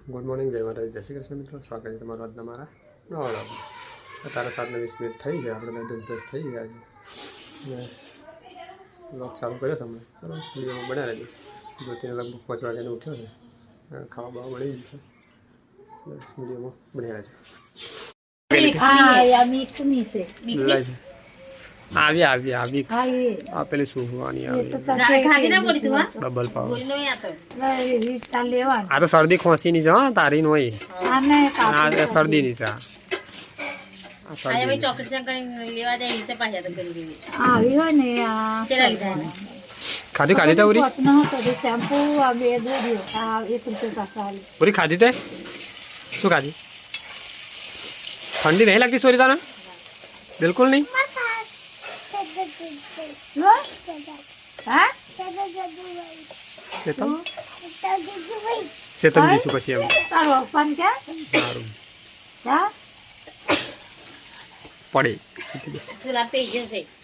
Good morning, જય માતાજી, જય શ્રી કૃષ્ણ મિત્રો. સ્વાગત છે તમારું આજના મારા નવા વ્લોગમાં. અત્યારે 7:20 થઈ ગયા, આપણે 10 થઈ ગયા છે ને વ્લોગ ચાલુ કર્યો છે હમણાં. બરાબર, વિડીયોમાં બનાવી રહેજો. જ્યોતિને લગભગ 5 વાગ્યાને ઉઠ્યો છે, ખાવા બાવા મળી ગયું છે, વિડીયોમાં બનાવી રહેજો. આવી પેલી સુવાની ડબલ પાવ. આ તો શરદી ખોંચી ની છે તારી નો શરદી ની છે. ખાધી ખાધી તે પૂરી ખાધી તે શું ખાધી? ઠંડી નહીં લાગતી સોરી તારા? બિલકુલ નહીં. ચેતન જઈશું પછી એમ પડે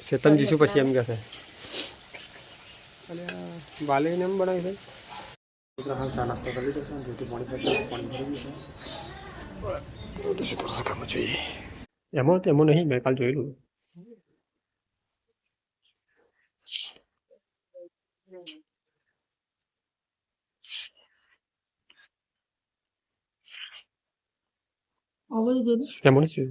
ચેતન જઈશું પછી એમ કહેશે. અને વાલીને એમ બનાવી છે. હાલ ચા નાસ્તો કરી લીધો છે, ધોતી પાણી ભરી ગયું છે. શું કરો છો કામ જોઈએ એમાં તેમાં નહીં, મેં કાલ જોયેલું. એમાં શું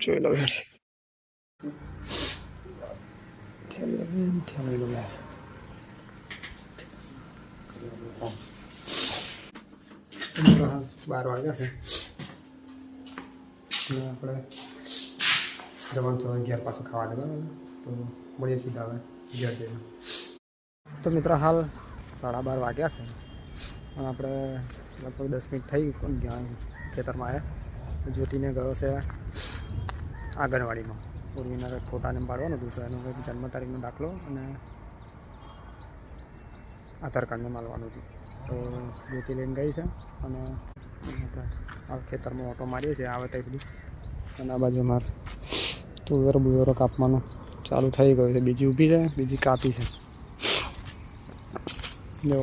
જોઈ લો યાર. બાર વાગ્યા છે, આપણે જવાનું છે ઘેર પાછું ખાવા દે. બરાબર, તો મળીએ સીધા હવે ઘેર જઈને. તો મિત્રો હાલ 12:30 વાગ્યા છે અને આપણે લગભગ 10 મિનિટ થઈ ગયા ખેતરમાં આવ્યા. જ્યોતિને ગયો છે આંગણવાડીમાં પૂર્વીના ફોટાને પાડવાનું હતું, તો એનો જન્મ તારીખનો દાખલો અને આધાર કાર્ડને માલવાનું હતું. તો જ્યોતિ લઈને ગઈ છે અને ખેતરમાં ઓટો મારીએ છીએ આવે ત્યાં બધી. અને આ બાજુ અમારે તુવેરો બુવેરો કાપવાનું ચાલુ થઈ ગયું છે. બીજી ઊભી છે, બીજી કાપી છે. જો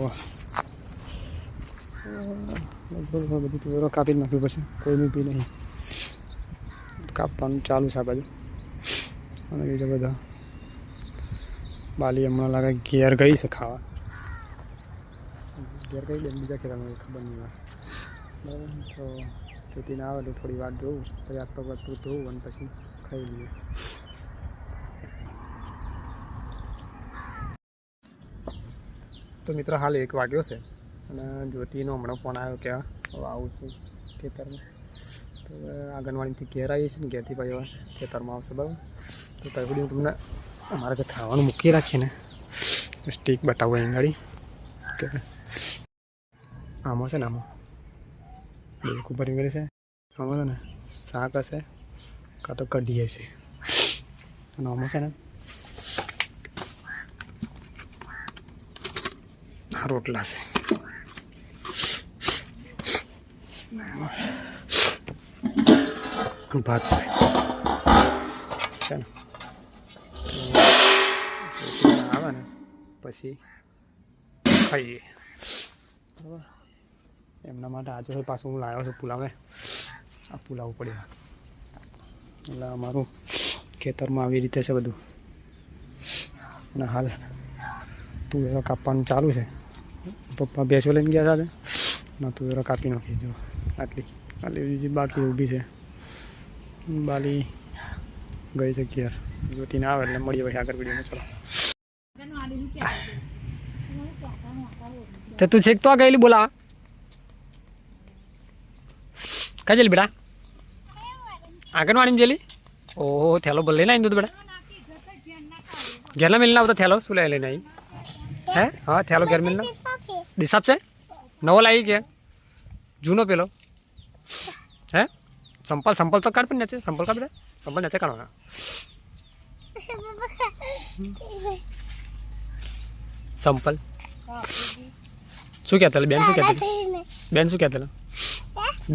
લગભગ બધી તુવેરો કાપી જ નાખ્યું, પછી કોઈ ઊભી નહીં. કાપવાનું ચાલુ છે આ બાજુ. અને બીજા બધા બાલી હમણાં લાગે ઘેર ગઈ છે ખાવા. ઘેર ગઈ બેન બીજા ખેતરમાં ખબર નહીં હોય. બરાબર, તો જ્યોતિને આવે તો થોડી વાર જોઉં, પછી હાથ પગ ધોવું અને પછી ખાઈ લઈએ. તો મિત્રો હાલ 1 વાગ્યો છે અને જ્યોતિનો હમણાં ફોન આવ્યો કે હવે આવું છું ખેતરમાં. તો આંગણવાડીથી ઘેર આવીએ છીએ ને ઘેરથી પછી હવે ખેતરમાં આવશે. બરાબર, તો ત્યાં સુધી હું તમને અમારે જે ખાવાનું મૂકી રાખીએ ને સ્ટીક બતાવું અહીં ગાડી કે આમાં છે ને આમાં બિલકુલ ભરી ગયેલી છે. આમાં છે ને શાક હશે કાં તો કઢી હશે અને આમાં છે ને રોટલા છે. ભાત છે ને આવે ને પછી ખાઈએ. બરાબર, એમના માટે આજે પાછું હું લાવ્યો છું પુલાવે. આ પુલાવ પડ્યા એટલે અમારું ખેતરમાં આવી રીતે છે બધું. અને હાલ તુવેરો કાપવાનું ચાલુ છે. પપ્પા ભેંસો લઈને ગયા સાથે ના તુવેરો કાપી નાખી. જો આટલી બીજી બાકી ઊભી છે. બાલી ગઈ છે ઘેર. જ્યોતિને આવે એટલે મળીએ ભાઈ આગળ વિડીયોમાં. ચલો તો તું છેક તો ગયેલી બોલા કઈ જેલી બેટા? આંગણવાડીમાં જેલી? ઓહો, થેલો બોલ લઈને આવી દો બેટા. ઘેરના મિલના આવતા થેલો શું લઈને આવી? હે હા, થેલો ઘેર મિલના ડિસાબ છે નવો લાવી કે જૂનો પેલો? હે સંપલ તો કાઢ પણ નેચે. સંપલ કાઢ બેટા, સંપલ નેચે કાઢવાના. સંપલ શું કહેતા બેન? શું કહેતી? બેન શું કહેતેલા?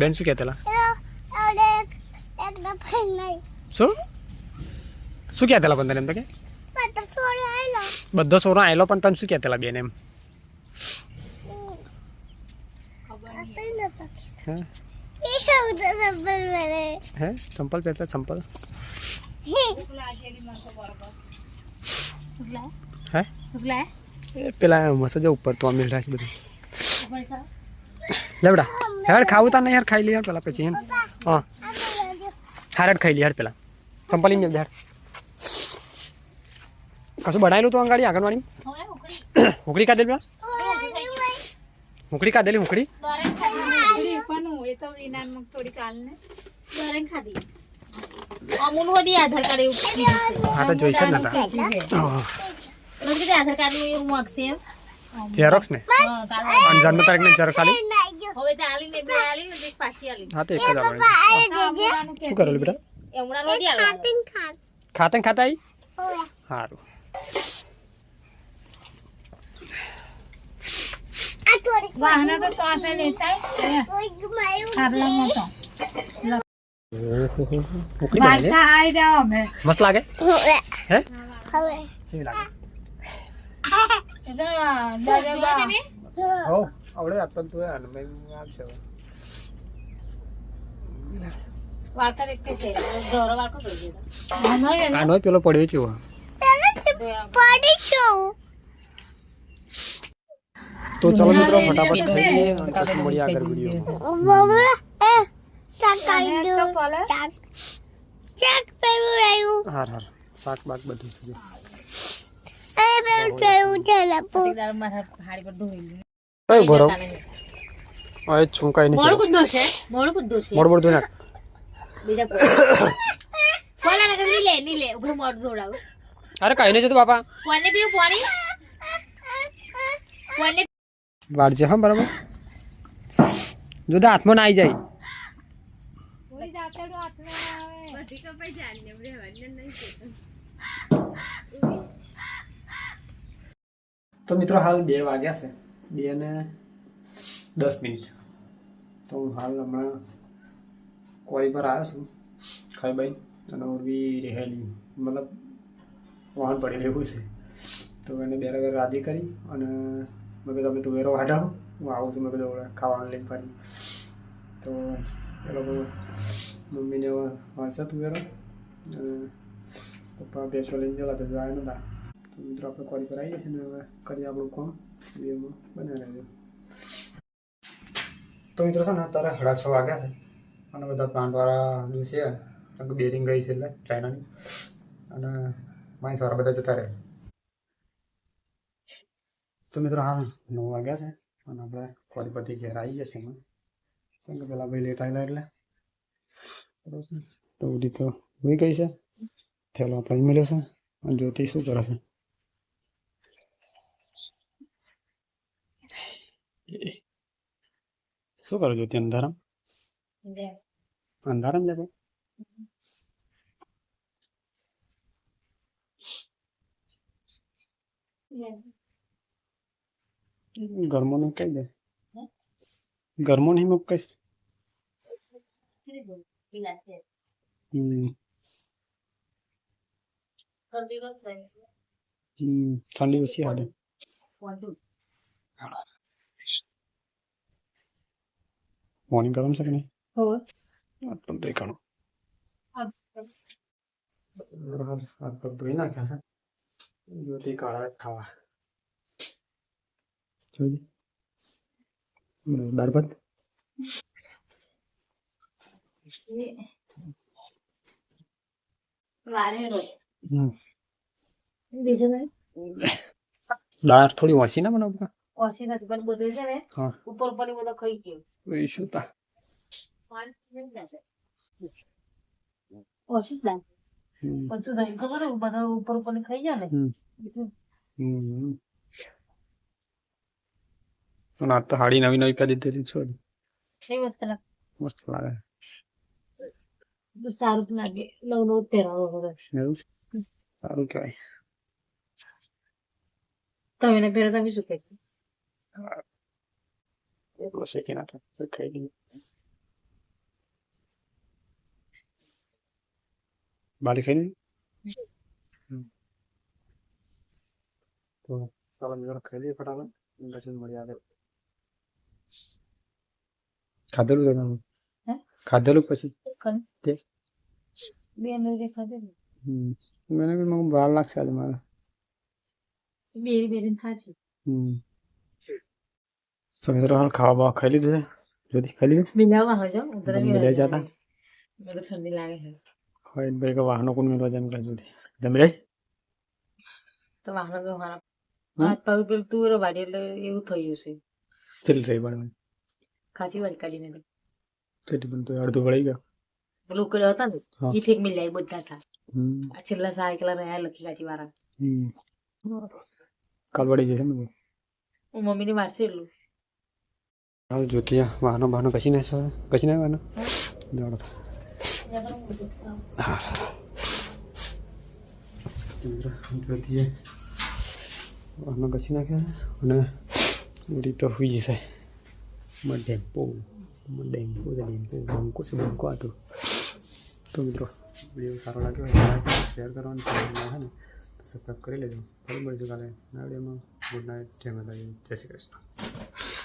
બેન શું કહેતેલા? શું શું કહેતેલા પણ તને એમ તો કે બધો સોરો આવેલો પણ તને શું કહેતેલા બેન એમ? હે ચંપલ પહેરતા ચંપલ હે પેલા મસ્ત જો ઉપર તો અમીર રાખી બધું લેવડા હેડ ખાવું તા ને યાર ખાઈ લે યાર પેલા પછી હા હારડ ખાઈ લે યાર પેલા ચંપલ મેં યાર કશું બનાવેલું તો અંગાડી આંગણવાડી હુકડી કાઢેલી પેલા હુકડી કાઢેલી હુકડી હા તો જોઈશે જ નતા ઝેરોક્સ ને જન્મ તારીખ ને ઝેરોક્સ આલી હા તો એક જ આપણે શું કરેલું બેટા ખાતે ખાતા આવી સારું મસ્ત લાગે હે કેવી લાગે હો આવડે આપણ તું યાર મેં આવશે કાનો પેલો પડ્યો છે તો ચલો મિત્રો ફટાફટ થઈ ગઈ અને પછી મળીએ આગળ વિડીયો હાર હાર શાક બાક બધું છે ભરો હવે છું કઈ નહીં મોડ મોડ નાખ અરે કઈ નહીં છે તો બાપા વાળજે હા બરાબર જો તો હાથમાં ના આવી જાય તો મિત્રો હાલ 2 વાગ્યા છે 2:10 તો હાલ હમણાં કોરી પર આવ્યો છું ખાઈ ભાઈ અને ઓરવી રહેલી મતલબ વાહન પડી રહેવું છે તો એને બેરાબર રાજી કરી અને મેં કીધું તમે તુવેરો વાઢાવો હું આવું છું મેં કીધું ખાવાનું લઈને ફરી તો એ લોકો મમ્મીને વાંચશે તુવેરો પપ્પા બેસો લઈને જવા તો આવ્યા નતા તો મિત્રો આપણે કોરી પર આવી જશે ને હવે કરીએ આપણું કામ વિડીયોમાં બનાવી રહેજો તો મિત્રો છે ને અત્યારે 6:30 વાગ્યા છે અને બધા પ્લાન્ટવાળા છે બેરિંગ ગઈ છે એટલે ચાઇનાની અને મારી સારા બધા જતા રહે તો મિત્રો હાલ 9 વાગ્યા છે અને આપણે કોરી પરથી ઘેર આવી જશે એમાં કેમ કે પેલા ભાઈ લેટ આવેલા એટલે બરાબર છે તો ઉડી તો હોઈ ગઈ છે થેલો આપણે મળ્યો છે અને જ્યોતિ શું કરે છે શું કરો જ્યોતિ અંધારામ અંધારામ જાય ગરમો નહીં કઈ દે ગરમો નહીં મૂક કઈશ ઠંડી ઓછી હાડે મોર્નિંગ ગરમ છે કે નહીં આટલું તો ઘણું ધોઈ નાખ્યા છે જ્યોતિ કાળા ખાવા દાળ ભાત દાળ થોડી ઓછી ના બનાવતા ઓછી નથી પણ બધું છે ને ઉપર ઉપર બધો ખાઈ ગયો શું તા ઓછી જ લાગે પણ શું થાય ખબર ને બધા ઉપર ઉપર ખાઈ જાય ને આ તો હાડી નવી નવી પહેરી દીધી છો કઈ મસ્ત લાગે મસ્ત લાગે તો સારું લાગે નવ નવ પહેરાવો એવું સારું કહેવાય તમે પહેરા તમે શું કહે એટલો શેકી નાખે ખાઈ લઈએ બાલી ખાઈ લઈએ તો ચાલો મિત્રો ખાઈ લઈએ ફટાફટ પછી મળી આવે ખાધેલું તમે હે? ખાધેલું પછી કન તે બે મિનિટ ખાધે ને મને બી મને વાર લાગશે આજે મારે બેરી બેરી થાચી તો મિત્રો હાલ ખાવા બાવા ખાઈ લીધું છે જોધી ખાઈ લીધું મિલાવા હજો ઉધર મિલાઈ જતા મને ઠંડી લાગે છે હોય ભાઈ કે વાહનો કોણ મેળવા જેમ કહે જોધી જમી તો વાહનો તો મારા હાથ પગ પેલું તુરો વાડી એટલે એવું થયું છે ચલ રહી પણ ખાસી વાર કાઢીને તો તેથી પણ તો અડધું વળી ગયો પેલું કર્યો હતા ને હા. એ ઠીક મિલાય બધા સા હમ આ છેલ્લા સા એકલા રહ્યા લખી કાચી વાળા કાલ વળી જશે ને હું મમ્મીને વારસે એટલું હાલ જોતી વાહનો બહાનો કશી નાખશો કશી નાખવાનો દોડો હા જોતીએ વાહનો કશી નાખ્યા અને ઉડી તો હોઈ જશે ડેમ્પો બંકો છે બંકો હતો તો મિત્રો વિડીયો સારો લાગ્યો હોય લાઈક શેર કરવાનું ચેનલ છે ને તો સબસ્ક્રાઈબ કરી લેજો ફરી મળીશું કાલે નવા વિડીયોમાં ગુડ નાઇટ જય માતાજી જય શ્રી કૃષ્ણ